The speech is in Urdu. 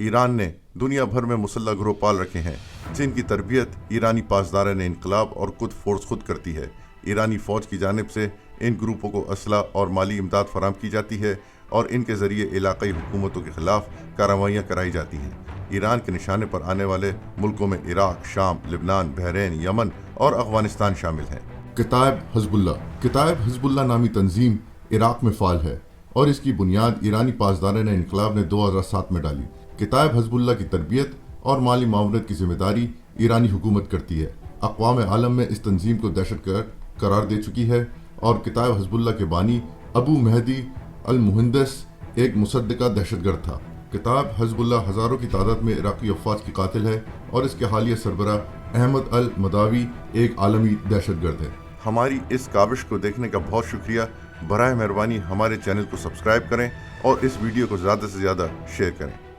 ایران نے دنیا بھر میں مسلح گروہ پال رکھے ہیں جن کی تربیت ایرانی پاسداران انقلاب اور فورس خود کرتی ہے۔ ایرانی فوج کی جانب سے ان گروپوں کو اسلحہ اور مالی امداد فراہم کی جاتی ہے اور ان کے ذریعے علاقائی حکومتوں کے خلاف کارروائیاں کرائی جاتی ہیں۔ ایران کے نشانے پر آنے والے ملکوں میں عراق، شام، لبنان، بحرین، یمن اور افغانستان شامل ہیں۔ کتائب حزب اللہ۔ کتائب حزب اللہ نامی تنظیم عراق میں فعال ہے اور اس کی بنیاد ایرانی پاسداران انقلاب نے 2007 میں ڈالی۔ کتائب حزب اللہ کی تربیت اور مالی معاونت کی ذمہ داری ایرانی حکومت کرتی ہے۔ اقوام عالم میں اس تنظیم کو دہشت گرد قرار دے چکی ہے اور کتائب حزب اللہ کے بانی ابو مہدی المہندس ایک مصدقہ دہشت گرد تھا۔ کتائب حزب اللہ ہزاروں کی تعداد میں عراقی افواج کی قاتل ہے اور اس کے حالیہ سربراہ احمد المداوی ایک عالمی دہشت گرد ہے۔ ہماری اس کاوش کو دیکھنے کا بہت شکریہ۔ براہ مہربانی ہمارے چینل کو سبسکرائب کریں اور اس ویڈیو کو زیادہ سے زیادہ شیئر کریں۔